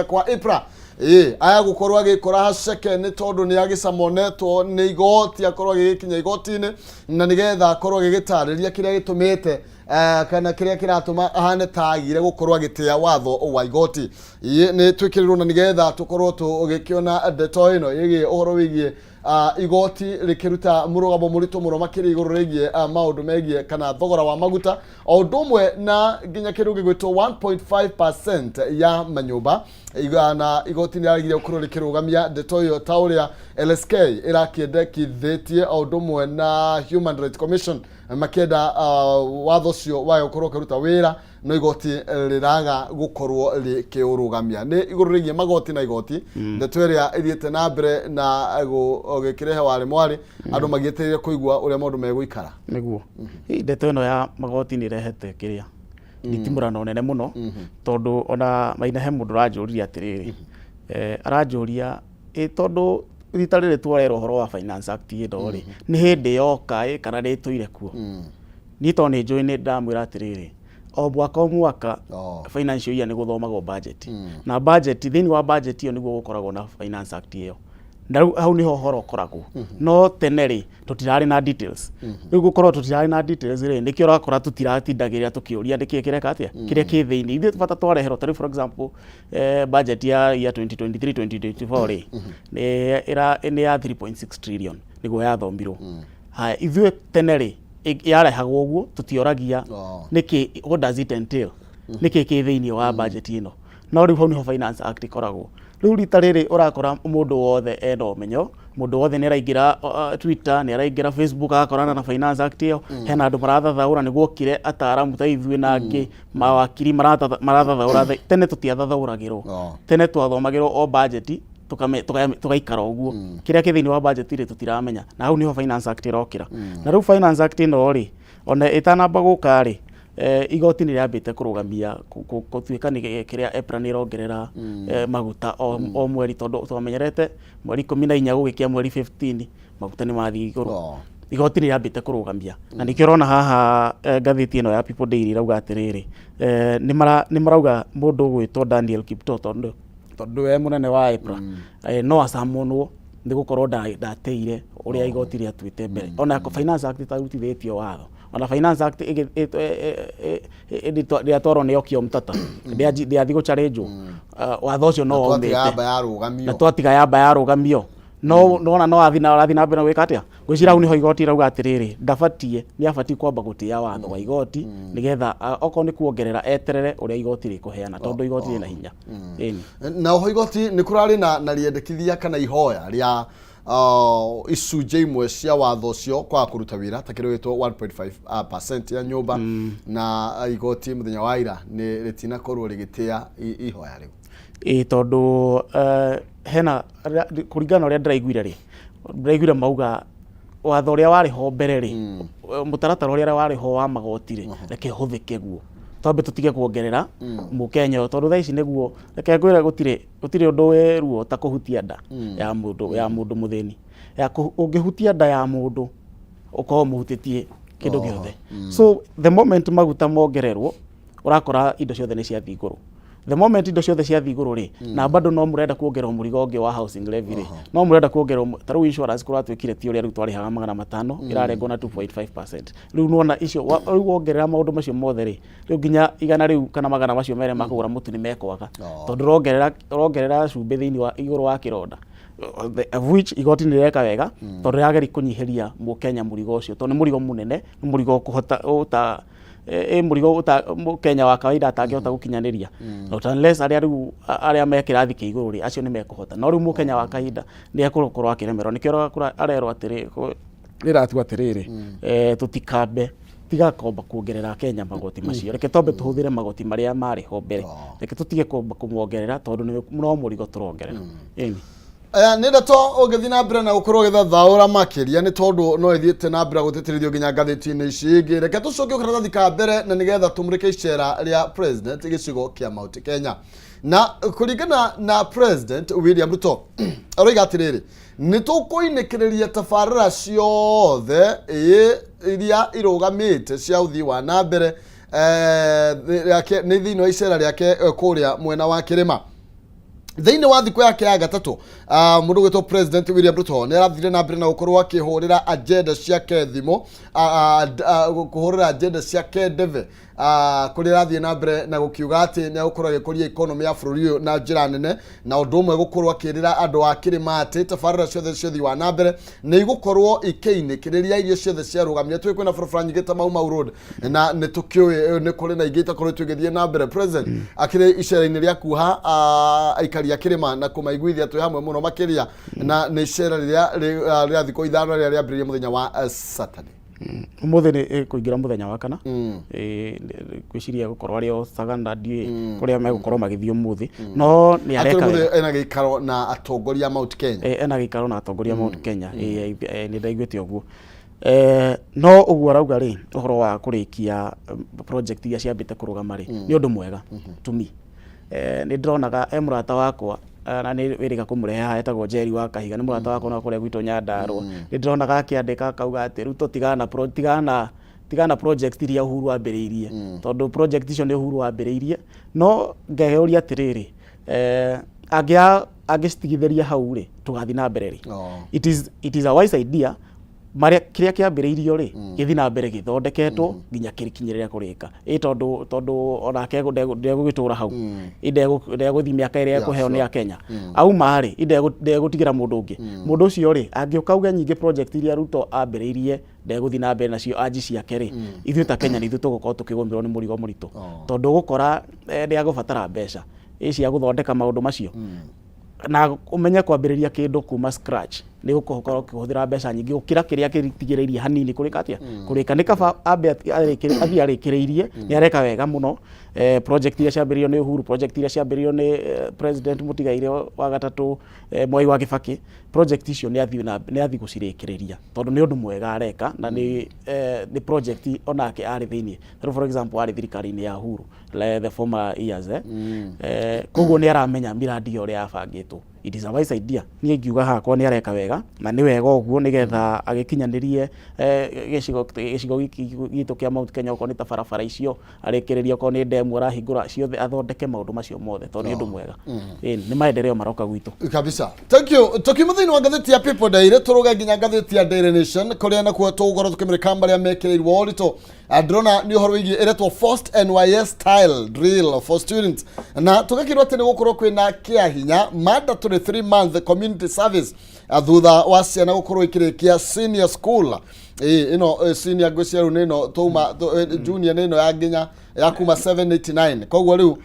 kwa Ipra aya gukorwa gikora haceke ni tondu ni agicamonetwo ni igoti akorwa gikinya igoti-ini na nigetha akorwa gigitariria kiria gitumite kana kiria kiratuma ahane tagire gukorwa gitia watho wa igoti ni twikirirwo na nigetha tukorwo tugikiona ndeto ino yigi uhoro wigie igoti rikiruta murugamo muritu muno makiri iguru rigie maundu megie kana thogora wa maguta o ndumwe na ginya kiru gigwitwo 1.5% ya manyumba igana igoti ni arigire ukorwo rikirugamia ndeto yo tauria LSK irakiendekithetie o ndumwe na Human Rights Commission makenda watho cio wayo korwo kiruta wira no igoti riraga gukorwo rikiurugamia ni iguru rigie magoti na igoti ndeto iria ithiete na mbere na gikirehe wale mwari andu magietereire kuigua uria maundu meguikara niguo ndeto ino ya magoti ni rehete kiria nditimurano nene muno tondu ona mainahe mundu ranjuriria atiriri aranjuria tondu ritarire twarero horo wa Finance Act indori ni hindi yoka kana ni tuire kuo ni to ni njui ni ndamwira atiriri o mwaka financial year ni guthomagwo budget na budget thini wa budget iyo niguo gukoragwo na Finance Act iyo na hau niho horo koragwo no teneri tutirari na details riu gukorwo tutirari na details ri nikio rakora tutiratindagiria tukiuria ndiki kireka atia kiria ki thiini ithe bata twarehero tari for example budget ya 2023-2024 ri ni ya 3.6 trillion niguo yathombirwo ha ithuĩ teneri yarehagwo uguo tutioragia niki what does it entail niki ki thiini wa budget ino no riu hau niho Finance Act ikoragwo riu rita riri urakora mundu wothe ena umenyo mundu wothe ni araingira Twitter ni araingira Facebook agakorana na Finance Act iyo hena andu marathathaura niguo kire ataramu ta ithuĩ na angi mawakiri marathathaura tene tutiathathauragirwo tene twathomagirwo o budget tugaikara uguo kiria kithiini wa budget ri tutiramenya na hau niho Finance Act irokira na riu Finance Act ino ri ona itanamba guka ri igoti ni riambite kurugamia gutuika ni kiria EPRA ni rongerera maguta o mweri tondu twamenyerete mweri 14 gugikia mweri 15 maguta ni mathi iguru igoti ni riambite kurugamia na nikio rona haha ngathiti ino ya People Daily rauga atiriri ni marauga mundu gwitwo Daniel Kipto tondu we munene wa EPRA no asamonwo ni gukorwo ndateire uria igoti ria twite mbere ona Finance Act tarutithitio watho ona Finance Act riatwarwo ni okio mtata ndiathi gucharenjwo watho ucio no umite na twatiga yamba yarugamio no athi na mbere gwika atia gwicira hau niho igoti rauga atiriri ndabatie ni abatie kwamba gutia watho wa igoti nigetha oko ni kuongerera eterere uria igoti rikuheana tondu igoti rina hinya na ho igoti ni kurari na riendekithia kana ihoya ria icunjĩ imwe cia watho cio kwa kuruta wira takire witwo 1.5% ya nyumba na igoti muthenya wa ira ni ritina korwo rigitia ihoya riu tondu hena kuringana uria ndiraiguire mauga watho uria wari ho mbere ri mutaratara uria wari ho wa magoti ri reke huthike guo twambe tutige kuongerera mukenya tondu thaa ici niguo reke ngwira gutire undu weruo ta kuhutia nda ya mundu muthini ya ungihutia nda ya mundu uko muhutitie kindu giothe so the moment maguta mongererwo urakora indo ciothe ni cia thiguru the moment indo ciothe cia thiguru ri na bado no murenda kuongerera murigo ungi wa housing levy ri no murenda kuongerera taru insurance kura twikire ti uria riu twarihaga 500 irarengwo na 2.5% riu nuona icio riu wongerera maundu macio mothe ri riu nginya igana riu kana magana macio mere makugura mutu ni mekwaga tondu rongerera cumbi thiini wa iguru wa kironda of which igoti ni reka wega tondu yageri kunyiheria mukenya murigo ucio tondu ni murigo munene ni murigo kuhota murigo Kenya wa kawaida atangihota gukinyaniria not unless aria mekirathi ki iguru ri acio ni mekuhota no ri mu Kenya wa kawaida ni akurukorwo akiremero nikio arero atiri riratua atiriri tutikambe tigakomba kuongerera Kenya magoti macio reke tombe tuhuthire magoti maria mari ho mbere reke tutige komba kumuongerera tondu ni no murigo turongerera ni ndeto ugithi na mbere na gukorwo githathaura makiria ni tondu no ithiete na mbere guteterithio ginya ngathiti-ini ici ingi reke tucoke karatathi ka mbere na nigetha tumurike icera ria president gicigo kia Mount Kenya na kuringana na President William Ruto aroiga atiriri ni tukuinikiriria tabarĩra ciothe iria irugamite cia uthii wa na mbere ni thiini wa icera riake kuria mwena wa kirima Thĩinĩ wa thikũ yake ya gatatũ mũndũ gwĩtwo President William Ruto nĩ arathire na mbere na gũkorwo akĩhũrĩra agenda ciake thimũ kũhũrĩra agenda ciake ndeve kũrĩa arathiĩ na mbere na gũkiuga atĩ nĩ agũkorwo agĩkũria economy ya bũrũri ũyũ na njĩra nene, na ũndũ ũmwe gũkorwo akĩrĩra andũ a kĩrĩma atĩ tabarĩra ciothe cia ũthii wa na mbere nĩ igũkorwo ikĩinĩkĩrĩria iria ciothe ciarũgamio. Tũĩ kwĩna barabara nyingĩ ta Mau Road na nĩ tũkĩũĩ nĩ kũrĩ na ingĩ itakoretwo igĩthiĩ na mbere. President akĩrĩ icera-inĩ rĩa kuha aikari a kĩrĩma na kũmaiguithia twĩ hamwe mũno makĩria, na nĩ icera rĩrĩa rĩa thikũ ithano rĩrĩa rĩambĩrĩirie mũthenya wa Saturday. Umuthi nĩ kũingĩra mũthenya wa kana gwĩciria gũkorwo arĩ o Saganda ndiĩ kũrĩa megũkorwo magĩthiĩ umuthi, no nĩ areka ena gĩikaro na atongoria Mount Kenya, ena gĩikaro na atongoria Mount Kenya, nĩ ndaiguĩte ũguo. No ũguo arauga rĩ, ũhoro wa kũrĩkia project iria ciambĩte kũrũgama rĩ nĩ ũndũ mwega to me. Nĩ ndĩronaga mũrata wakwa na nĩ wĩrĩga kũmũrehe haha etagwo Njeri wa Kahiga, nĩ mũrata wakwa na kũrĩa gwitũ Nyandarũa. Nĩ ndĩronaga akĩandĩka akauga atĩ Ruto tigana project iria Uhuru ambĩrĩirie, tondũ project icio nĩ Uhuru ambĩrĩirie, no ngegeuria atĩrĩrĩ, angĩcitigithĩria hau rĩ tũgathiĩ na mbere rĩ. It is a wise idea kĩrĩa kĩambĩrĩirio rĩ gĩthiĩ na mbere gĩthondeketwo nginya kĩrĩkinyĩrĩra kũrĩka, tondũ onake ndegũgĩtũra hau, ndegũthiĩ mĩaka ĩrĩa ekũheo nĩ Akenya. Auma rĩ ndegũtigĩra mũndũ ũngĩ, mũndũ ũcio rĩ angĩũka auge nyingĩ project iria Ruto ambĩrĩirie ndegũthiĩ na mbere nacio anji ciake rĩ, ithuĩ ta Kenya nĩ ithuĩ tũgũkorwo tũkĩgũmĩrwo nĩ mũrigo mũritũ, tondũ gũkora ndegũbatara mbeca cia gũthondeka maũndũ macio na umenye kwambĩrĩria kĩndũ kuma scratch nĩ gũkorwo kũhũthĩra mbeca nyingĩ gũkĩra kĩrĩa kĩtigĩrĩirie hanini kũrĩka atĩa kũrĩka. Nĩ kaba athiĩ arĩkĩrĩirie, nĩ areka wega mũno. Project iria ciambĩrĩirio nĩ Uhuru, project iria ciambĩrĩirio nĩ President mũtigaire wa gatatũ Mwai wa Kibaki, project icio nĩ athiĩ gũcirĩkĩrĩria tondũ nĩ ũndũ mwega areka, na nĩ project onake arĩ thĩinĩ. For example arĩ thirikari-inĩ ya Uhuru the former years, koguo nĩ aramenya miradi ũrĩa yabangĩtwo. It is a wise idea. Niĩ ngiuga hakwa nĩ areka wega na nĩ wega ũguo nĩgetha agĩkinyanĩrie gĩcigo gitũ kĩa Mount Kenya, okorwo nĩ ta barabara icio arĩkĩrĩria, okorwo nĩ ndemu arahingũra ciothe, athondeke maũndũ macio mothe tondũ nĩ ũndũ mwega. Nĩ maendeleo maroka gwitũ kabisa. Thank you. Tukiuma thĩinĩ wa ngathĩti ya People Daily tũrũge nginya ngathĩti ya Daily Nation kũrĩa nakuo tũgũkorwo tũkĩmĩrĩka marĩa mekĩrĩirwo ũritũ. Ndĩrona nĩ ũhoro wĩgiĩ ĩretwo Forced NYS Style Drill for Students, na tũgakĩrwo atĩ nĩ gũkorwo kwĩna kĩahinya mandatory 3-month community service thutha wa ciana gũkorwo ikĩrĩkia senior school. Ĩno senior ngwĩciria rĩu nĩ ĩno tũma junior nĩ ĩno ya nginya ya kuma 789, koguo rĩu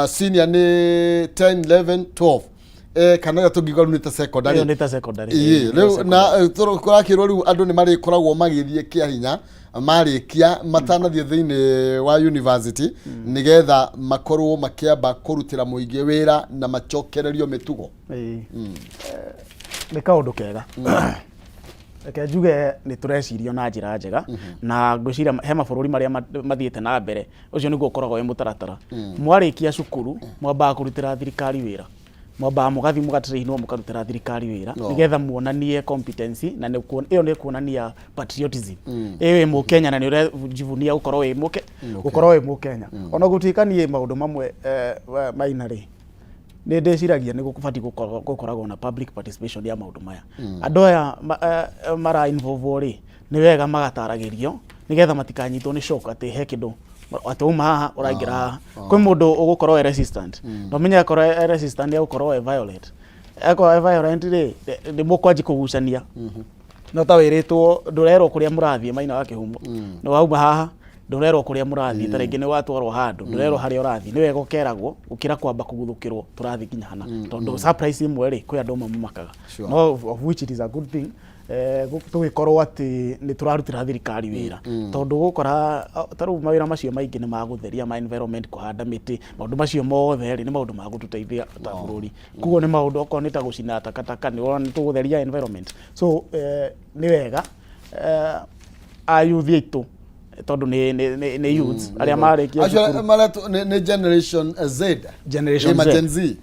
senior nĩ 10 11 12 kana tũngiuga rĩu nĩ ta secondary. Nĩ ta secondary. Rĩu na tũrakĩrwo rĩu andũ nĩ marĩkoragwo magĩthiĩ kĩahinya marĩkia matanathiĩ thĩinĩ wa university nĩgetha makorwo makĩamba kũrutĩra mũingĩ wĩra na macokererio mĩtugo. Nĩ kaũndũ kega. Reke njuge nĩ tũrecirio na njĩra njega, na ngwĩciria he mabũrũri marĩa mathiĩte na mbere ũcio nĩguo ũkoragwo wĩ mũtaratara. Mwarĩkia cukuru mwambaga kũrutĩra thirikari wĩra, mwambaga mũgathiĩ mũgatĩrĩinwo mũkarutĩra thirikari wĩra nĩgetha muonanie competency, na ĩyo nĩ kuonania patriotism. Wĩ Mũkenya na nĩ ũrejivunia gũkorwo wĩ Mũkenya. Ona gũtuĩka niĩ maũndũ mamwe maina rĩ nĩ ndĩciragia nĩ gũbatiĩ gũkoragwo na public participation ya maũndũ maya. Andũ aya mara involve rĩ nĩ wega magataragĩrio nĩgetha matikanyitwo nĩ shock atĩ he kĩndũ atuma haha ũraingĩra haha. Kwĩ mũndũ ũgũkorwo resistant, no menya akorwo resistant ya gũkorwo violent. Akorwo violent rĩ nĩ mũkwanji kũgucania, no ta wĩrĩtwo ndũrerwo kũrĩa mũrathiĩ Maina wa Kĩhumo, no wauma haha ndũrerwo kũrĩa mũrathiĩ, ta rĩngĩ nĩ watwarwo handũ ndũrerwo harĩa ũrathiĩ, nĩ wega ũkeragwo gũkĩra kwamba kũguthũkĩrwo tũrathiĩ nginya hana, tondũ surprise imwe rĩ kwĩ andũ mamakaga. No of which it is a good thing tũgĩkorwo atĩ nĩ tũrarutĩra thirikari wĩra, tondũ gũkora tarĩu mawĩra macio maingĩ nĩ magũtheria ma environment, kũhanda mĩtĩ, maũndũ macio mothe rĩ nĩ maũndũ ma gũtũteithia ta bũrũri. Koguo nĩ maũndũ okorwo nĩ ta gũcina takataka nĩ tũgũtheria environment. So nĩ wega ayuthi aitũ tondu ni youths aria marikia acio maretu ni generation Z, Generation Gen Z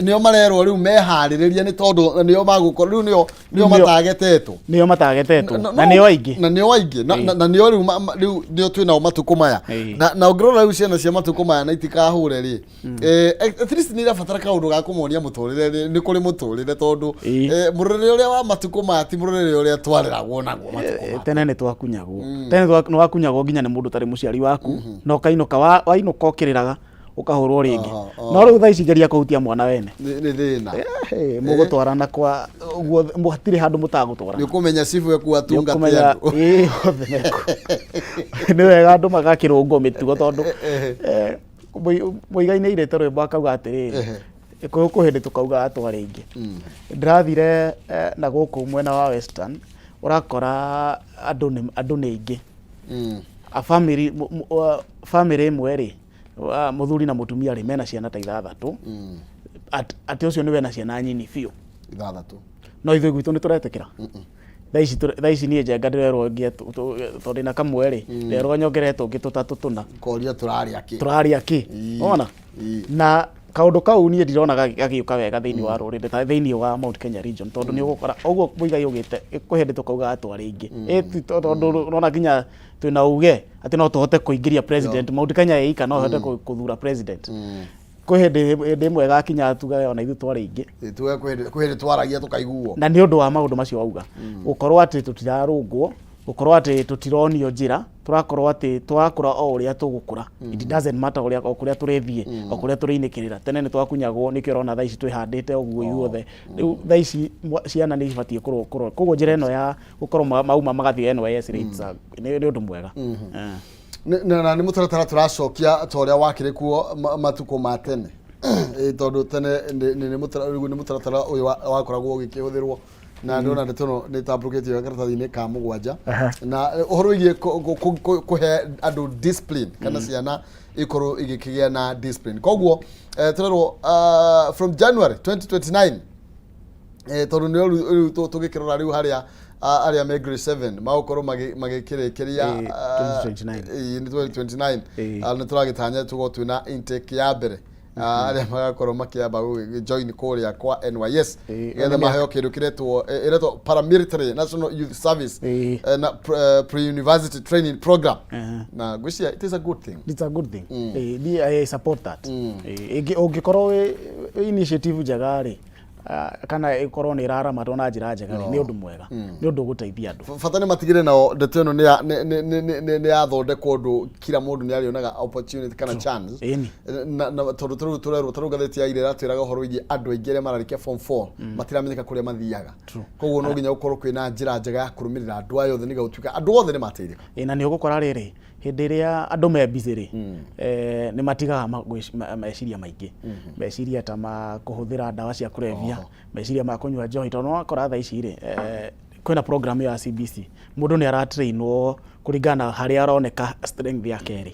nio marerwo riu mehaririria ni tondu nio magukorwo riu nio matagetetwo na nio aingi na nio riu nio twina matuko maya na ongirora riu ciana cia matuko maya na itikahure ri at least ni rabatara kaundu ga kumonia muturire ni kuri muturire tondu murire uria wa matuko maya ti murire uria twariragwo naguo matuko tene ni twakunyagwo tene ni wakunyagwo nginya ni mundu tari muciari waku no kainuka wainuka ukiriraga ukahurwo ringi no riu thaici geria kuhutia mwana wene ni thina mugutwarana kwa uguo muhatire handu mutagutwara ni kumenya cifu ku atungata ni wega andu magakirungo mitugo tondu muigaine irete rwimbo akauga atiriri ikuku hindi tukauga atware ingi ndirathire na guku mwena wa Western urakora andu ni ingi a family imwe ri muthuri na mutumia ri mena ciana ta 6 ati ucio ni wena ciana nyini biu 6 no ithuĩ gwitũ nĩ tũretekera thaici niĩ njenga ndĩrerwo ngie tondũ na kamwe ri nderwo nyongere tũngĩ 3 tũna koria tũraria kĩ ona na kaundu kau niĩ ndirona gagiũka wega thĩinĩ wa rũrĩrĩ ta thĩinĩ wa Mount Kenya region tondũ nĩ ũgũkora ũguo mũigai ũgĩte kwĩhĩndĩ tukauga atware ingĩ tondũ ũrona nginya twĩna uge atĩ no tũhote kũingĩria president Mount Kenya ĩika no hote kũthura president kwĩhĩndĩ ĩmwe gakinya tuga ona ithu tware ingĩ kwĩhĩndĩ twaragia tukaiguo na nĩ ũndũ wa maũndũ macio wauga gũkorwo atĩ tũtirarũngwo gũkorwo atĩ tũtironio njĩra tũrakorwo atĩ twakũra o ũrĩa tũgũkũra it doesn't matter ũrĩa kũrĩa tũrĩthiĩ o kũrĩa tũrĩinĩkĩrĩra tene nĩ twakunyagwo nĩkĩo ũrona thaici twĩhandĩte ũguo ithuothe rĩu thaici ciana nĩ ibatiĩ kũrwo koguo njĩra ĩno ya gũkorwo mauma magathiĩ NYS rates nĩ ũndũ mwega na nĩ mũtaratara tũracokia ta ũrĩa wakĩrĩ kuo matukũ ma tene tondu tene nĩ mũtaratara ũyũ wakoragwo ũgĩkĩhũthĩrwo na ndona ndetono nĩ tabũrũkĩtio karatathi-inĩ ka 7 na ũhoro wĩgiĩ kũhe andũ discipline kana ciana ikorwo igĩkĩgĩa na discipline koguo tũrerwo from January 2029 tondu nĩ rĩu tũgĩkĩrora rĩu harĩa aria me grade 7 magũkorwo magĩkĩrĩkĩria 2029 nĩ tũragĩtanya tũgwo twĩna intake ya mbere aria magakorwo makiamba join kũrĩa kwa NYS getha maheo kĩndũ kĩretwo iretwo paramilitary national youth service na pre-university training program na gwĩcia it is a good thing I support that ũngĩkorwo initiative njega rĩ kana ikorwo nĩ iraramata na njĩra njega nĩ ũndũ mwega nĩ ũndũ gũteithia andũ bata nĩ matigire nao ndeto ĩno nĩ yathondekwo ũndũ kila mũndũ nĩ arĩonaga opportunity kana chance na tondũ tũrerwo tarũ ngathĩti ya Irua twĩraga ũhoro wĩgiĩ andũ aingĩ arĩa mararĩkia form 4 matiramenyeka kũrĩa mathiaga koguo no nginya ũkorwo kwĩna njĩra njega ya kũrũmĩrĩra andũ aya othe nĩ gũtuĩka andũ othe nĩ mateithĩka na nĩ ũgũkora rĩrĩ hĩndĩ ĩrĩa andũ me busy rĩ nĩ matigaga meciria maingĩ meciria ta kũhũthĩra ndawa cia kũrebia meciria ma kũnyua njohi tondũ no akora thaa ici rĩ kwĩna program ya CBC mũndũ nĩ aratrainwo kũringana harĩa aroneka strength yake rĩ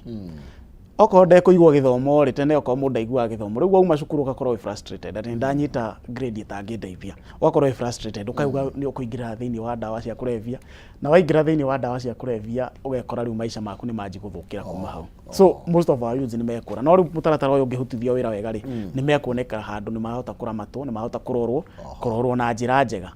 okorwo ndekũigua gĩthomo rĩ tene okorwo mũndũ aiguaga gĩthomo rĩu wauma cukuru ũgakorwo frustrated atĩ ndanyita grade ĩtangĩndeithia ũgakorwo frustrated ũkauga nĩ ũkũingĩra thĩinĩ wa ndawa cia kũrebia na waingĩra thĩinĩ wa ndawa cia kũrebia ũgekora rĩu maica maku nĩ manji gũthũkĩra kuma hau so most of our youths nĩ mekũra no rĩu mũtaratara ũyũ ũngĩhutithio wĩra wega rĩ nĩ mekuoneka handũ nĩ mahota kũramatwo nĩ mahota kũrorwo na njĩra njega.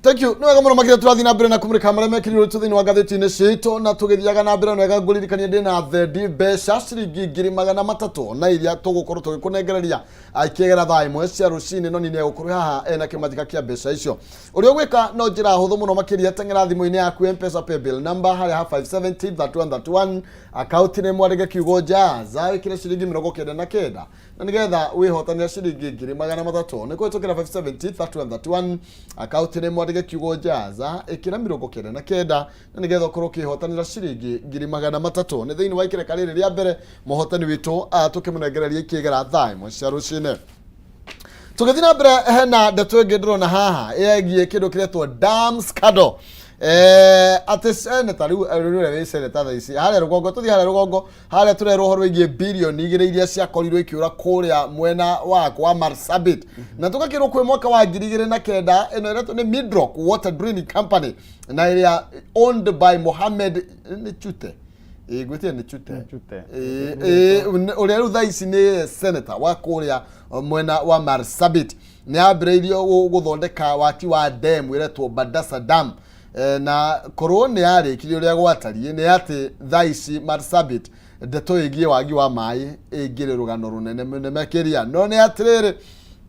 Thank you. No wega muno makire turathi na mbere na kumurika marĩa mekĩrirwo thĩinĩ wa ngathĩti-inĩ citũ na tũgĩthiaga na mbere no wega ngũririkania ndĩna thendi mbeca ciringi 300 na iria tũgũkorwo tũgĩkũnengereria akĩgera thaa imwe cia rũcinĩ no nĩ egũkorwo haha ena kĩmathika kĩa mbeca icio ũrĩa ũgwĩka no njĩra hũthũ mũno makĩria teng'era thimũ-inĩ yaku M-Pesa paybill number harĩa ha 5703131 akaunti-inĩ mwandĩke kiugo jaza wĩkĩre ciringi 99 na nĩgetha wĩhotanĩra ciringi 300 nĩ kũhĩtũkĩra 5703131 akaunti-inĩ mwandĩke kiugo jaza ĩkĩra 99 na nĩgetha ũkorwo ũkĩhotanĩra ciringi 300 nĩ thĩinĩ wa ikĩreka rĩrĩ rĩa mbere mũhotani witũ tũkĩmũnengereria ikĩgera thaa imwe cia rũcinĩ. Tũgĩthiĩ na mbere hena ndeto ĩngĩ ndĩrona haha ĩgiĩ kĩndũ kĩretwo dam scandal ati seneta riu we seneta tha ici haria rugongo tuthi haria rugongo haria turerwo horo igie bilioni igire iria ciakorirwo ikiura kuria mwena wa Marsabit na tukakirwo kwi mwaka wa 2009 ino iretwo ni Midrock Water Drilling Company na iria owned by Mohamed Njuki gwĩtia nĩ Chute ũrĩa rĩu thaa ici nĩ senator wa kũrĩa mwena wa Marsabit nĩ ambĩrĩirio gũthondeka waki wa dam ĩretwo Badasa Dam na korwo nĩ yarĩkirie ũrĩa gwatariĩ nĩ atĩ thaa ici Marsabit ndeto ĩgiĩ wagi wa maĩ ĩngĩrĩ rũgano rũnene makĩria no nĩ atĩrĩrĩ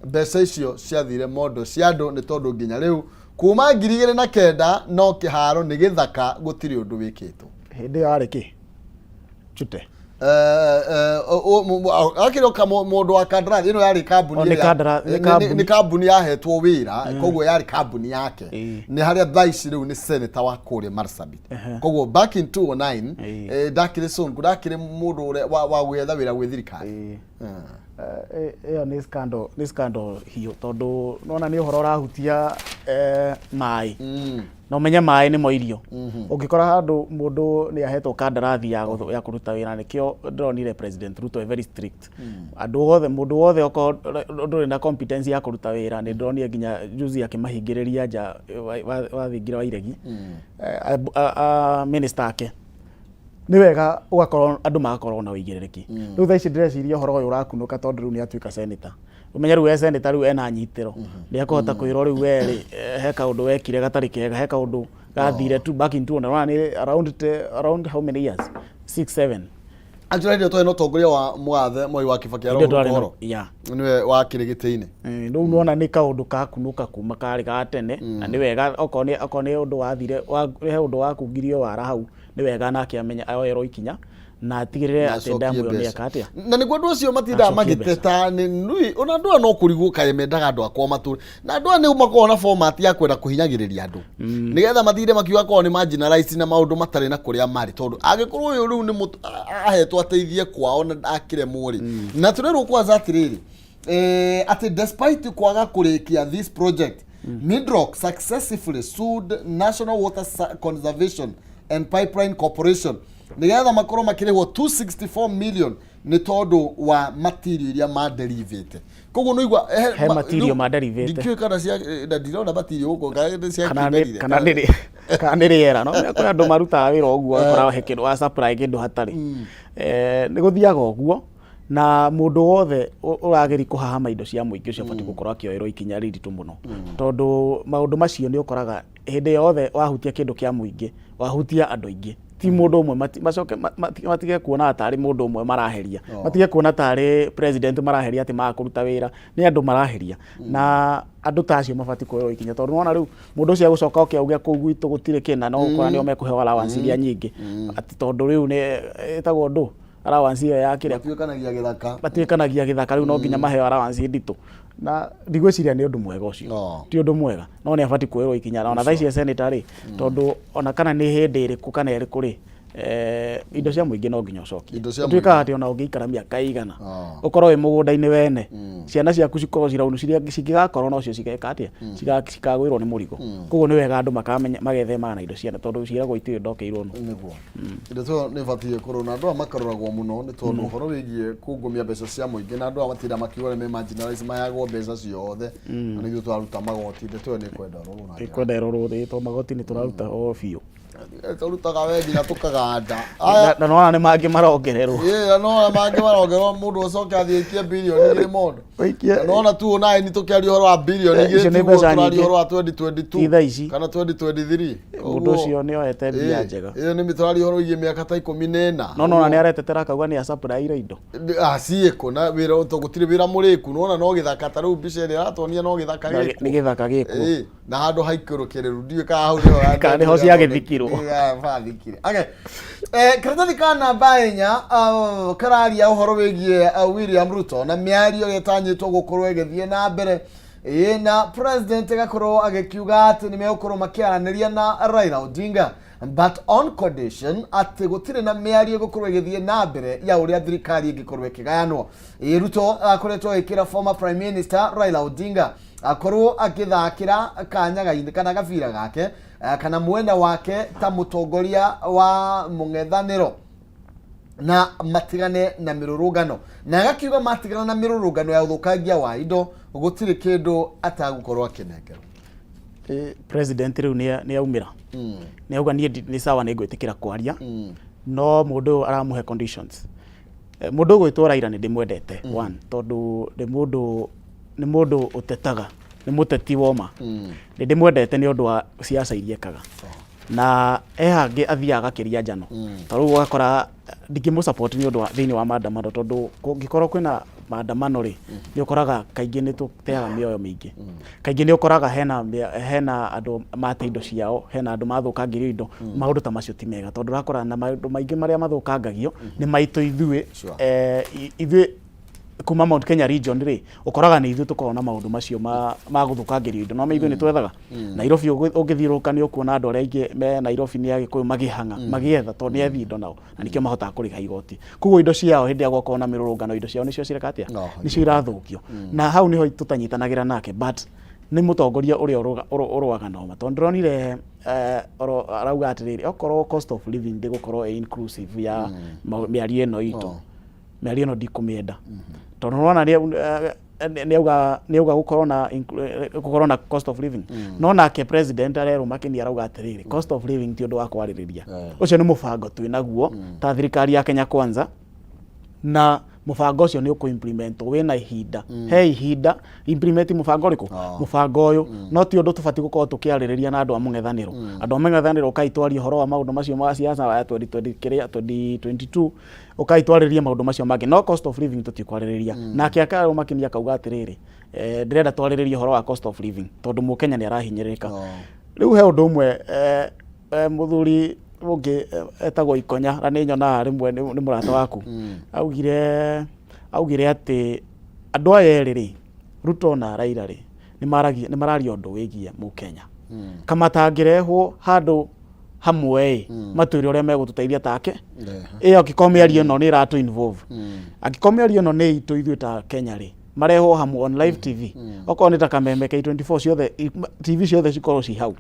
mbeca icio ciathire mondo cia andũ nĩ tondũ nginya rĩu kuma 2009 no kĩharo nĩ gĩthaka gũtirĩ ũndũ wĩkĩtwo hĩndĩ yarĩ kĩ Chute akiroka mundu wa kandarasi ino yari kambuni ni kambuni yahetwo wira koguo yari kambuni yake ni haria thaici riu ni senator wa kuria Marsabit koguo back in 2009 dakire son kudakire mundu wa gwetha wira gwi thirikari ĩyo nĩ scandal hiyo tondu nona ni uhoro rahutia mai no menye mai nĩ mo irio ũngĩkora handũ mũndũ nĩ ahetwo kandarathi ya kũruta wĩra nĩkĩo ndĩronire President Ruto very strict andũ othe mũndũ wothe ndũrĩ na competence ya kũruta wĩra nĩ ndĩronire nginya juzi akĩmahingĩrĩria nja wa thingira wa iregi minister ake nĩ wega ũgakorwo andũ magakorwo na ũigĩrĩrĩki rĩu thaa ici ndĩreciria ũhoro ũyũ ũrakunũka tondũ rĩu nĩ atuĩka senator umenya rĩu senator rĩu ena nyitĩro nĩ akũhota kwĩrwo rĩu werĩ he kaũndũ wekire gatarĩ kega he kaũndũ gathire tu back in 2009 around how many years 6-7 Anjura ndio toeno tongoria wa mwathe Moi wa Kibaki arogoro niwe wa kirigiti-ini rĩu nona nĩ kaũndũ kakunũka kuma karĩ ga tene na nĩ wega okorwo nĩ ũndũ wathire he ũndũ wakungirio wara hau nĩ wega nake amenya ayoerwo ikinya na tigirire ati damu yo ni akatia na niguo ndu ucio matinda magiteta ni nui ona ndu no kurigwo Kameme andu akwa maturi na ndu ni makoro na format ya kwenda kuhinyagiriria andu nigetha mathire makiuga ko ni marginalize na maundu matari na kuria mari tondu agikorwo uyu riu ni ahetwo ateithie kwao na akire muri na turerwo kwanza atiriri ati despite kwaga kurikia this project Midrock successfully sued National Water Conservation and Pipeline Corporation nigetha makoro makirihwo 264 million ni tondu wa material iria ma derivate koguo no igwa he material ma derivate dikio kana cia ndirona material uko cia kana riera no ko andu maruta wira oguo akora he kindu wa supply kindu hatari ni guthiaga oguo na mundu wothe urageri kuhahama indo cia muingi ucio bati gukorwo akioerwo ikinya riritu muno tondu maundu macio ni ukoraga hindi yothe wahutia kindu kia muingi wahutia andu aingi ti mundu umwe macoke matige kuona atari mundu umwe maraheria matige kuona atari president maraheria ati makuruta wira ni andu maraheria na andu tacio mabati kuoerwo ikinya tondu wona riu mundu ucio gucoka ukiauga kuu gwitu gutire kina no ukora nio mekuhewa allowance iria nyingi ati tondu riu ni etagwo ndu allowance iyo ya kire batuikanagia githaka riu no nginya maheo allowance nditu na ndigwiciria ni undu mwega ucio ti undu mwega no ni abati kuoerwo ikinya na thaa ici senator ri tondu ona kana ni hindi iriku kana iriku ri indo cia muingi no nginya ucokie tuika ati ona ungiikara miaka igana ukorwo wi mugunda-ini wene ciana ciaku cikorwo ciraunu cikigakorwo no cio cigeka atia cikagwirwo ni murigo koguo ni wega andu makamenya magethema na indo ciana tondu ciiragwo itirĩ ndokeirwo no niguo indo to ni batie korona andu makaroragwo muno ni tondu uhoro wigie kungumia mbeca cia muingi na andu matinda makiuga ni marginalize mayagwo mbeca ciothe na niguo twaruta magoti ndeto ni kwenda rorwo na kwenda rorwo to magoti ni turaruta o biũ turutaga wendi na tukaganda na no na mangi marongererwo no mangi marongererwo mundu ucoke athiitie bilioni igiri mundu no na tu na ni tukiaria horo wa bilioni igiri tu turaria horo wa 2022 kana 2023 mundu ucio ni oete mbia njega iyo ni mituraria horo igie miaka ta 14 no ni aretetera kauga ni supply indo cieko na wira tugutire wira muriku no no githaka ta riu mbica ni aratonia no githaka giku ni githaka giku na handu haikurukireru ndiwe ka hau ni ho cia githikirwo okay karatathi ka namba inya kararia uhoro wigie William Ruto na miario getanyitwo gukorwo igithie na mbere na president gakorwo agikiuga ati ni megukorwo makiaraniria na Raila Odinga but on condition ati gutire na miario gukorwo igithie na mbere ya uria thirikari ingikorwo ikigayanwo Ruto akoretwo ikira former prime minister Raila Odinga akorwo akithakira kanya gainde kana gabira gake kana mwena wake ta mutongoria wa mung'ethaniro na matigane na mirurungano na agakiuga matigana na mirurungano ya uthukangia wa indo gutire kindu atagukorwo akinengerwo. President riu ni aumira ni auga ni sawa ni ngwitikira kwaria no mundu aramuhe conditions. Mundu gwitwo Raila ni ndimwendete one tondu ni mundu utetaga ni muteti woma ni ndimwendete ni undu wa siasa iriekaga na hangi athiaga kiria njano taru ugakora ndikimu support ni undu wa thiini wa maandamano tondu kungikorwo kwina maandamano ri ni ukoraga kaingi ni tuteaga mioyo mingi kaingi ni ukoraga hena andu mate indo ciao hena andu mathukangirio indo maundu ta macio ti mega tondu urakora na maundu maingi maria mathukangagio ni maito ithui kuma Mount Kenya region ri ukoraga ni ithui tukorwo na maundu macio ma guthukangirio indo no me ithui ni twethaga Nairobi ungithiruka ni ukuona andu aria ingi me Nairobi ni agikuyu magihanga magietha tondu ni ethi indo nao na nikio mahotaga kuriha igoti kuguo indo ciao hindi ya gukona mirurungano indo ciao nicio cireka atia nicio irathukio na hau niho tutanyitanagira nake but ni mutongoria uria uruaga noma tondu ndronire arauga atiriri okorwo cost of living ndigukorwo inclusive ya miario ino itu miario ino ndikumienda tondu nona ni auga gukorwo na cost of living no nake president arero makini arauga atiriri cost of living ti undu wa kwaririria ucio ni mubango twinaguo ta thirikari ya Kenya Kwanza na mubango ucio ni uku-implement wina ihinda he ihinda implement mubango riku mubango uyu no ti undu tubati gukorwo tukiaririria na andu a mung'ethaniro andu a mung'ethaniro kaitwaria horo wa maundu macio ma siasa ya 2022 ukaitwariria maundu macio mangi no cost of living tutikwaririria nake akaro makinia kauga atiriri ndirenda twariririe horo wa cost of living tondu mukenya ni arahinyirika riu he undu umwe muthuri ungi etagwo Ikonya na ni nyona rimwe ni murata waku augire ati andu aya eri Ruto na Raila ri ni mararia undu wigie mukenya kama tangirehwo handu hamwe matwire uria megututeithia take iyo gikomeario no ni iratu involve agikomeario no ni itu ithu ta Kenya ri mareho hamwe on live TV okorwo ni ta Kameme K24 ciothe TV ciothe cikorwo ci hau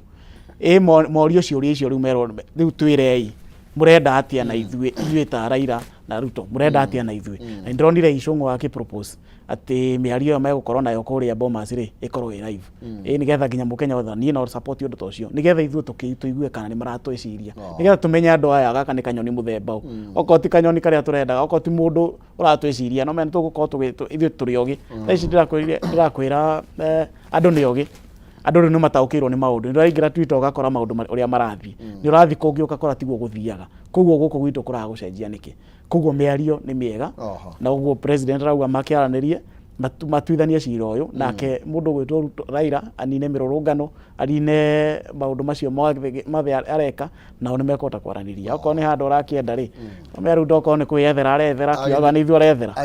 morio ciuria icio riu twirei murenda atia na ithui ta Raila na Ruto murenda atia na ithui na ndronire icungu wake propose ati miario megukorwo nayo kuria Bomas ri ikorwo live nigetha nginya mukenya wothe ni no support undu tocio nigetha ithui tukiigue kana ni maratwiciria nigetha tumenye andu aya gaka ni kanyoni muthemba oko ti kanyoni karia turenda oko ti mundu uratwiciria no men tugukorwo ithui turi ogi ici ndirakwira andu ni ogi andu ni mataukirwo ni maundu ni raingira Twitter ugakora maundu uria marathi ni urathi kungi ukakora tiguo guthiaga kuguo guku gwitu kuraga gucenjia niki kuguo miario ni miega na uguo president rauga makiaranirie matuithanie cira uyu nake mundu gwitwo Raila anine mirurungano arine maundu macio mothe areka nao ni mekota kwaraniria okorwo ni handu urakienda ri meru ndoko ni kwiyethera arethera kiuga ni ithu arethera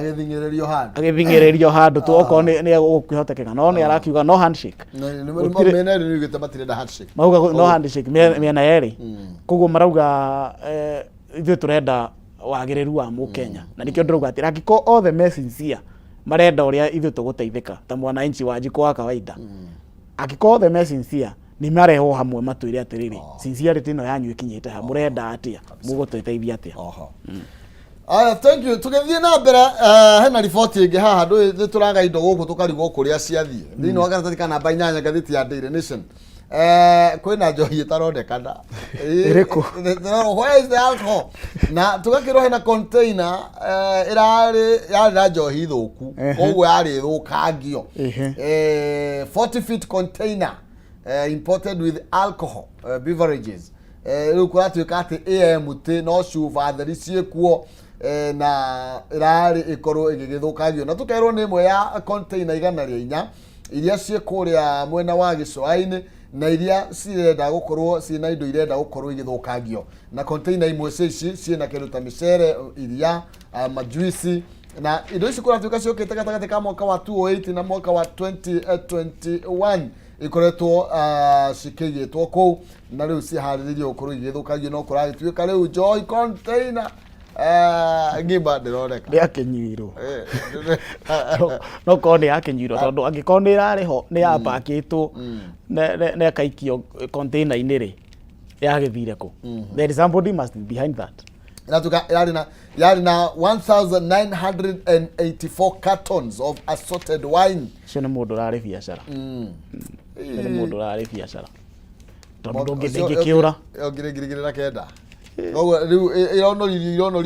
agithingirerio handu tu okorwo ni gukihotekeka no ni arakiuga no handshake mauga no handshake miena yeri kuguo marauga ithu turenda wagiriru wa mukenya na nikio ndurauga ati angiko othe message marenda uria ithu tuguteithika ta mwananchi wa jiko wa kawaida angiko the message ni mareho hamwe matwire atiriri sincerity no yanyu ikinyite ha murenda atia muguteithia atia thank you tugethie na mbere hena report ingi haha ndu turaga indo guku tukarigwo kuria ciathie thini wa karatathi kana namba 8 ngathiti ya Daily Nation kwina njohi itaronekana iriku where is the alcohol na tugakirwo hena container irari na njohi thuku koguo yari thukangio 40 feet container imported with alcohol beverages riu kuratuika ati AMT no shuva theri ciekuo na irari ikorwo igigithukangio na tukerwo ni imwe ya container 104 iria ciekuria mwena wa Gicũa-inĩ na iria cirenda gukorwo cina indo irenda gukorwo igithukangio na container imwe ici ciena kindu ta micere iria majuici na indo ici kuratuika ciokite gatagati ka mwaka wa 2008 na mwaka wa 2021 ikoretwo cikigitwo ku na riu cihariririo gukorwo igithukangio no kuragituika riu joy container ngimba ndironeka ni akenyiro no ko ni akenyiro tondu angiko ni irari ho ni apakitwo ne kaikio container ini ri yagithire ku there is somebody must be behind that inatuka yari na 1984 cartons of assorted wine cio nä må ndå rarä biacara nä må ndå rarä biacara tondå ndå ngä kä å ra ngirigirigiri na kenda koguo riu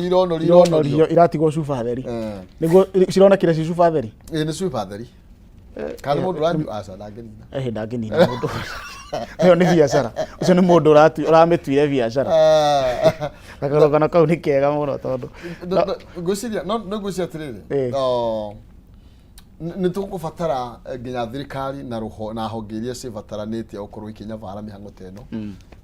ironorio iratigwo cuba theri niguo cironekire ci cuba theri ni cuba theri kana må ndå ranyu aca ndangänina ndangänina må ndå ä nä biacara å cio nä må ndå å ramä tuire biacara gakarogano kau nä kega må no tondå ngwiciria no ngwiciria atä rä nä tå gå batara nginya thirikari na honge iria cibataranä tie gå korwo ikinya bara mä hango teno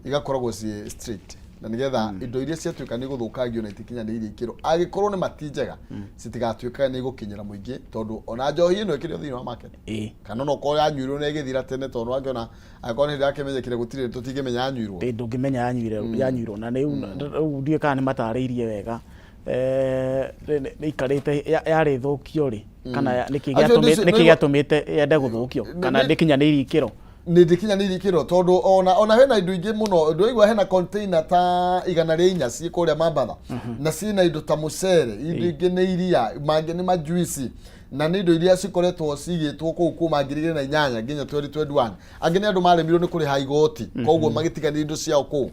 igakoragwo ci straight na nigetha indo iria ciatuika ni guthukagio na itikinyanĩirie ikiro agikorwo ni matinjega citigatuika ni gukinyira muingi tondu ona njohi ino ikirio thini wa market kana no ko yanyuirwo na igithira tene tondu wangiona agakora hindi yakimenyekire gutire tutingimenya yanyuirwo ndungimenya yanyuirwo na riu ndiye kana ni matariirie wega ni ikarite yari thukio ri kana niki giatumite yende guthukio kana ndikinyanĩirie ikiro ni ndikinyanĩirie ikiro tondu ona hena indo ingi muno ndoigwa hena container ta 104 ci kuria mambatha na cina indo ta mucere indo ingi ni iria mangi ni majuici na ni indo iria cikoretwo cigitwo kuu kuma 2008 nginya 2021 angi ni andu maremirwo ni kuriha igoti koguo magitigania indo ciao kuu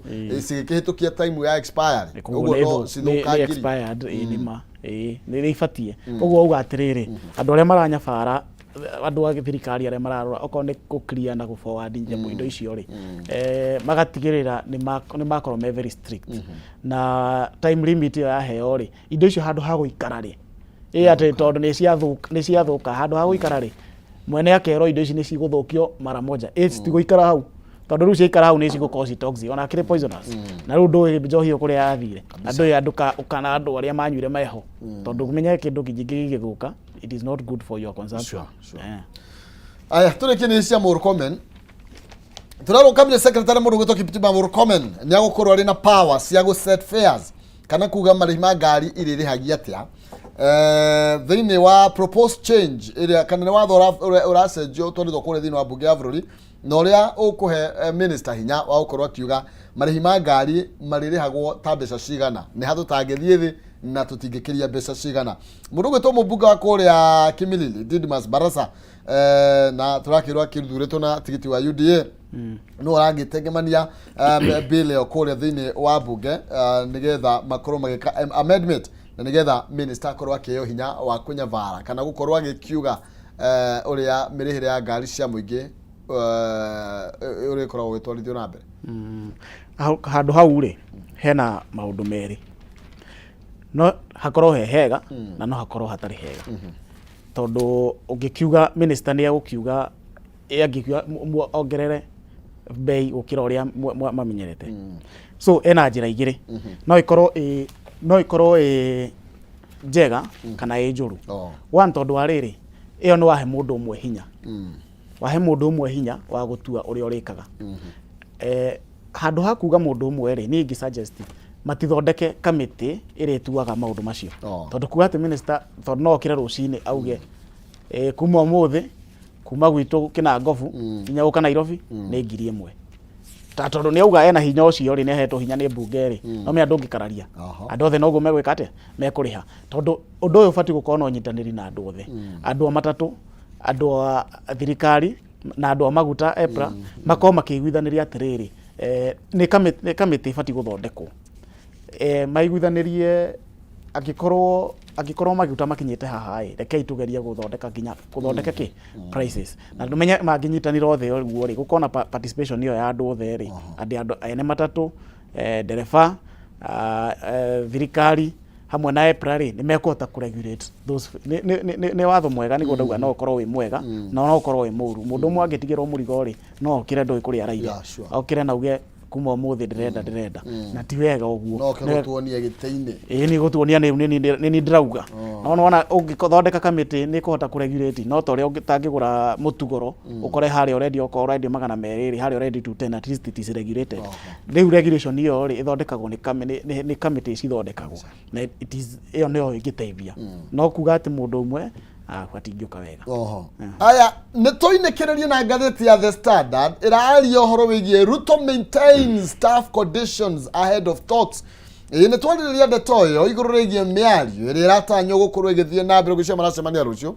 cigikihitukia time ya expiry koguo no cithukangiri expired nima ni ibatie koguo uga atiriri andu aria maranyabara andu a thirikari aria mararora okorwo ni ku clear na ku forward njambo indo icio ri magatigirira ni makorwo me very strict na time limit ya heo ri indo icio handu ha guikara ri ati tondu ni ciathuka handu ha guikara ri mwene akero indo ici ni ciguthukio mara moja citiguikara hau tondu riu ciikara hau ni cigukorwo ci toxic ona kire poisonous na riu ndu njohi kuria yathire andu ukana andu aria manyuire meho tondu kumenya kindu kingi gigithuka it is not good for your consumption. Sure. Aya turekeni cia Murkomen turaro cabinet secretary mundu gwitwo Kipchumba Murkomen ni agukorwo ari na power cia go set fares kana kuga marĩhi ma ngari irĩrĩhagia atia thĩinĩ wa proposed change iria kana ni watho uracenjio twarithwo kũrĩa thĩinĩ wa mbunge ya bũrũri na ũrĩa ũkũhe minister hinya wa gũkorwo akiuga marĩhi ma ngari marĩrĩhagwo ta mbeca cigana nĩ ha tũtangĩthiĩ thĩ na tutingĩkĩria mbeca cigana mũndũ gwĩtwo mũmbunge wa kũrĩa Kimilili Didmas Barasa na turakĩrwo akĩthurĩtwo na tigiti wa UDA no aragĩtengemania bill ĩyo kũrĩa thĩinĩ wa mbunge nĩgetha makorwo magĩka amendment na nigetha minister akorwo akĩheo hinya wa kũnyabara kana gũkorwo agĩkiuga ũrĩa mĩrĩhĩre ya ngari cia mũingĩ ũrĩa ĩkoragwo ĩtwarithio na mbere handu hau rĩ hena maũndũ merĩ no hakorwo he hega na no hakorwo hatarĩ hega tondu ũngĩkiuga minister nĩ egũkiuga angĩkiuga ongerere bei gũkĩra ũrĩa mamenyerete so ena njĩra igĩrĩ no ikorwo njega kana njũru one tondu wa rĩrĩ ĩyo nĩ wahe mũndũ ũmwe hinya wahe mũndũ ũmwe hinya wa gũtua ũrĩa ũrĩkaga handũ ha kuga mũndũ ũmwe rĩ niĩ ngĩ-suggest matithondeke kamĩtĩ ĩrĩa ĩtuaga maũndũ macio tondu kuga atĩ minister tondu no okĩre rũcinĩ auge kuma ũmũthĩ kuma gwitũ Kinangobu nginya gũka Nairobi nĩ 1,000 tondu nĩ auga ena hinya ũcio rĩ nĩ ahetwo hinya nĩ mbunge rĩ no mĩa ndũngĩkararia andũ othe noguo megwĩka atĩa mekũrĩha tondu ũndũ ũyũ ũbatiĩ gũkorwo na ũnyitanĩri na andũ othe andũ a matatũ andũ a thirikari na andũ a maguta EPRA makorwo makĩiguithanĩria atĩrĩrĩ nĩ kamĩtĩ ĩbatiĩ gũthondekwo maiguithanĩrie angĩkorwo maguta makinyĩte haha ĩ rekei tugerie gũthondeka nginya gũthondeka kĩ prices na ndũmenye mangĩnyitanĩra othe ũguo rĩ gũkorwo na participation ĩyo ya andũ othe rĩ andũ ene matatũ ndereba thirikari hamwe na EPRA rĩ nĩ mekũhota kũregulate those nĩ watho mwega nĩguo ndauga no ũkorwo wĩ mwega na no ũkorwo wĩ mũru mũndũ ũmwe angĩtigĩrwo mũrigo rĩ no okĩre ndũĩ kũrĩa araira okĩre na uge kuma ũmũthĩ ndĩrenda na ti wega ũguo no gũtuonia gĩtĩ-inĩ nĩ gũtuonia nĩ ndĩrauga no nona ũngĩthondeka kamĩtĩ nĩ kũhota kũregulate no ta ũrĩa ũtangĩgũra mũtugoro ũkore harĩa ũrendio okorwo ũrendio 200 harĩa ũrendio 210 at least it is regulated rĩu regulation ĩyo rĩ ĩthondekagwo nĩ kamĩtĩ cithondekagwo na ĩyo nĩyo ĩngĩteithia no kuga atĩ mũndũ ũmwe atingĩũka wega. Aya nĩ tũinĩkĩrĩrie na ngathĩti ya The Standard ĩraaria ũhoro wĩgiĩ Ruto maintains staff conditions ahead of talks. Nĩ twarĩrĩria ndeto ĩyo igũrũ rĩgiĩ mĩario ĩrĩa ĩratanywo gũkorwo ĩgĩthiĩ na mbere gũcio maracemania rũciũ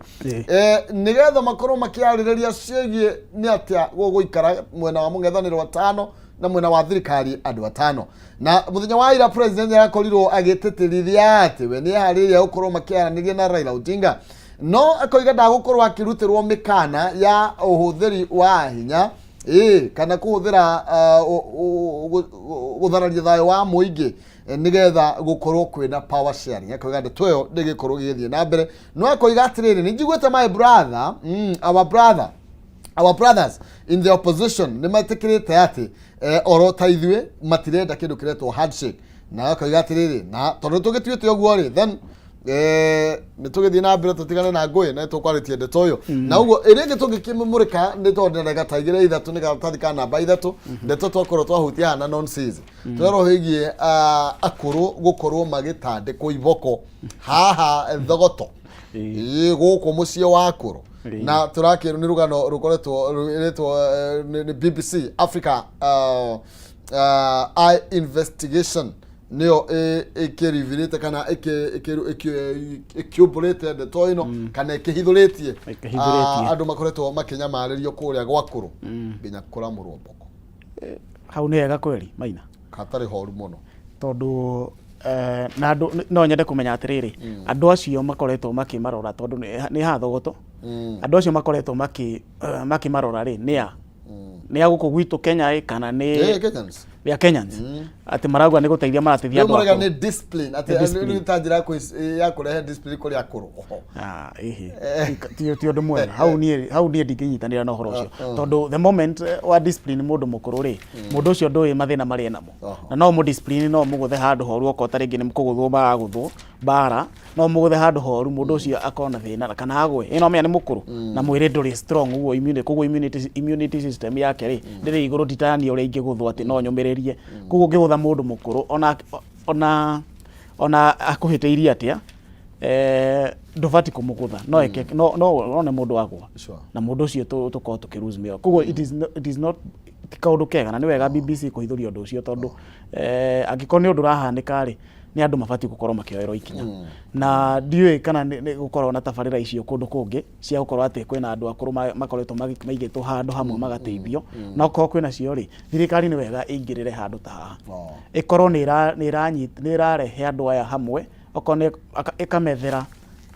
nĩgetha makorwo makĩarĩrĩria ciĩgiĩ nĩ atĩa gũgũikara mwena wa mũng'ethanĩro wa tano na mwena wa thirikari andũ atano. Na mũthenya wa ira president arakorirwo agĩtĩtĩrithia atĩ we nĩ eharĩria gũkorwo makĩaranĩria na Raila Odinga, no akoiga ndagũkorwo akĩrutĩrwo mĩkana ya ũhũthĩri wa hinya kana kũhũthĩra gũthararia thayũ wa mũingĩ nigetha gukorwo kwina power sharing. Akoiga ndeto ĩyo ndĩgĩkorwo gĩgĩthiĩ na mbere, no akoiga atĩrĩrĩ nĩ njiguĩte my brother our brothers in the opposition nĩ metĩkĩrĩte atĩ oro ta ithuĩ matirenda kĩndũ kĩretwo handshake. Na akoiga atĩrĩrĩ na tondũ tũgĩtuĩte ũguo rĩ then nĩ tũgĩthiĩ na mbere tũtigane na ngũĩ na tũkwarĩtie ndeto ĩyo. Na ũguo ĩrĩa ĩngĩ tũngĩkĩmũrĩka nĩ tondũ nĩ gataigĩre ithatũ nĩ gatathi ka namba ithatũ ndeto twakorwo twahutia hana nonsense twerwo hĩgiĩ akũrũ gũkorwo magĩtandĩkwo iboko haha thogoto gũkũ mũciĩ wa akũrũ. Na tũrakĩrwo nĩ rũgano rũkoretwo rwĩtwo BBC Africa Eye Investigation nĩyo ĩkĩrivirĩte kana ĩkĩũmbũrĩte ndeto ĩno kana ĩkĩhithũrĩtie andũ makoretwo makĩnyamarĩrio kũrĩa gwakũrũ nginya kũramũrwo mboko. Hau nĩ hega kweri Maina, hatarĩ horu mũno tondũ na andũ no nyende kũmenya atĩrĩrĩ andũ acio makoretwo makĩmarora tondũ nĩ hathogoto andũ acio makoretwo makĩmarora rĩ nĩ agũkũ gwitũ Kenya kana nĩ Kenyans ya Kenyans ati maragwa nĩ gũteithia marateithia andũ akũrũ nĩ discipline ati nĩ tanjira ya kũrehe discipline kũrĩ akũrũ ti ũndũ mwega hau niĩ ndingĩnyitanĩra na ũhoro ũcio tondũ the moment wa discipline mũndũ mũkũrũ rĩ mũndũ ũcio ndũĩ mathĩna marĩa namo na no discipline no mũgũthe handũ horu okorwo ta rĩngĩ nĩ kũgũthwo maragũthwo bara no mũgũthe handũ horu mũndũ ũcio akona thĩna kana agwe ĩno mĩa nĩ mũkũrũ na mwĩrĩ ndũrĩ strong ũguo immunity system yake rĩ ndĩrĩ igũrũ nditania ũrĩa ingĩgũthwo atĩ no nyũmĩrĩrie koguo ngĩgũtha mũndũ mũkũrũ ona akũhĩtĩirie atĩa ndũbati kũmũgũtha no nĩ mũndũ wagwa na mũndũ ũcio tũkorwo tũkĩlose mĩo. Koguo it is not kaũndũ kega na nĩ wega BBC kũhithũria ũndũ ũcio tondũ angĩkorwo nĩ ũndũ ũrahanĩka rĩ nĩ andũ mabati gũkorwo makĩoerwo ikinya na ndiũĩ kana nĩ gũkorwo na tabarĩra icio kũndũ kũngĩ cia gũkorwo atĩ kwĩna andũ akũrũ makoretwo maigĩtwo handũ hamwe magateithio na okorwo kwĩna cio rĩ thirikari nĩ wega ĩingĩrĩre handũ ta haha ĩkorwo nĩ ĩrarehe andũ aya hamwe okorwo ĩkamethera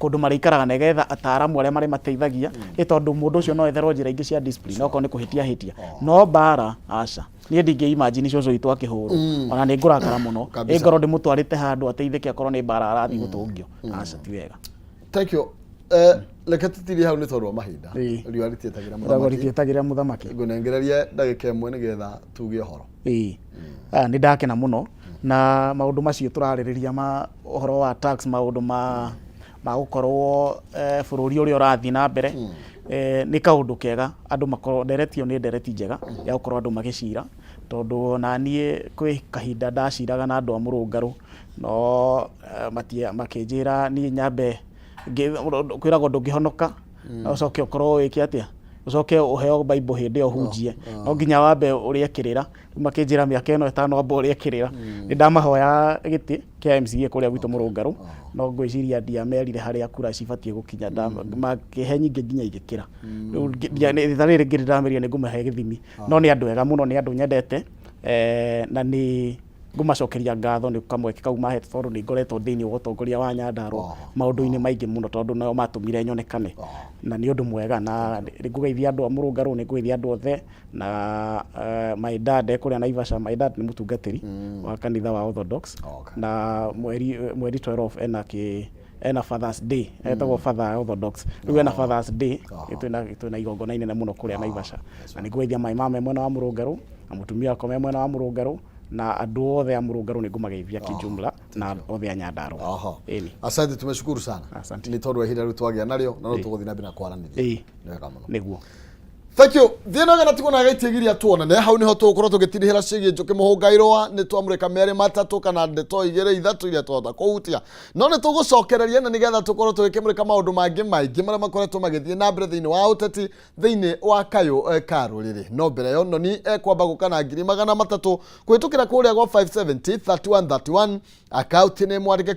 kũndũ marĩikaraga nĩgetha ataaramu arĩa marĩ mateithagia tondũ mũndũ ũcio no etherwo njĩra ingĩ cia discipline okorwo nĩ kũhĩtia no bara aca niĩ ndingĩ-imagine cũcũ witũ akĩhũrwo ona nĩ ngũrakara mũno ngorwo ndĩmũtwarĩte handũ ateithĩke akorwo nĩ bara arathiĩ gũtũngio aca ti wega. Thank you. Reke tũtirie hau nĩ tondũ wa mahinda riũa rĩtiĩtagĩrĩra mũthamaki ngũnengererie ndagĩka ĩmwe nĩgetha tuge ũhoro. Nĩ ndakena mũno na maũndũ macio tũrarĩrĩria ma ũhoro wa tax maũndũ ma gũkorwo bũrũri ũrĩa ũrathiĩ na mbere nĩ kaũndũ kega andũ makorwo nderetio nĩ ndereti njega ya gũkorwo andũ magĩcira tondũ na niĩ kwĩ kahinda ndaciraga na andũ a mũrũngarũ no makĩnjĩra niĩ nyambe kwĩragwo ndũngĩhonoka na ũcoke ũkorwo wĩke atĩa ucoke uheo Bible hĩndĩ ũhunjie no nginya wambe ũrĩa kĩrĩra makĩnjĩra mĩaka ĩno ĩtano wambe ũrĩa kĩrĩra nĩ ndamahoya gĩtĩ kĩa MCA kũrĩa gwitũ mũrũngarũ no ngwĩciria ndiamerire harĩa kura cibatie gũkinya makĩhe nyingĩ nginya igĩkĩra rĩrĩ ngĩrĩ ndamerire nĩ ngũmahe gĩthimi no nĩ andũ ega mũno nĩ andũ nyendete na nĩ ngũmacokeria ngatho nĩ kamweke kau mahete tondũ nĩ ngoretwo thĩinĩ wa ũtongoria wa Nyandarũa maũndũ-inĩ maingĩ mũno tondũ nao matũmire nyonekane na nĩ ũndũ mwega na nĩ ngũgeithia andũ a mũrũngarũ nĩ ngũgeithia andũ othe na my dad kũrĩa Naivasha my dad nĩ mũtungatĩri wa kanitha wa Orthodox na mweri 12 ena Father's Day etagwo Father Orthodox rĩu ena Father's Day twĩna igongona inene mũno kũrĩa Naivasha na nĩ ngũgeithia my mama mwena wa mũrũngarũ na mũtumia wakwa mwena wa mũrũngarũ na andũ othe a mũrũngarũ nĩ ngũmageithia kijumla na othe a Nyandarũa. Asante, tumeshukuru sana. Ni tondũ wa ihinda rĩu twagĩa narĩo na no tũgũthiĩ na mbere na kwaranĩria. Nĩguo. Thank you. Thiena gana tikona gaitigiria tuonane hau niho tukorwo tugitirihira cigie Njuki Muhunga Irua ni twamurika meri matatu kana ndeto igire ithatu iria twahota kuhutia no ni tugucokereria na nigetha tukorwo tugikimurika maundu mangi maingi maria makoretwo magithie na mbere thiini wa uteti thiini wa kayo ka ruriri no mbere yo noni ekwamba gukana 300,000 kwitukira kuria gwa 570 3131 account ni mwandike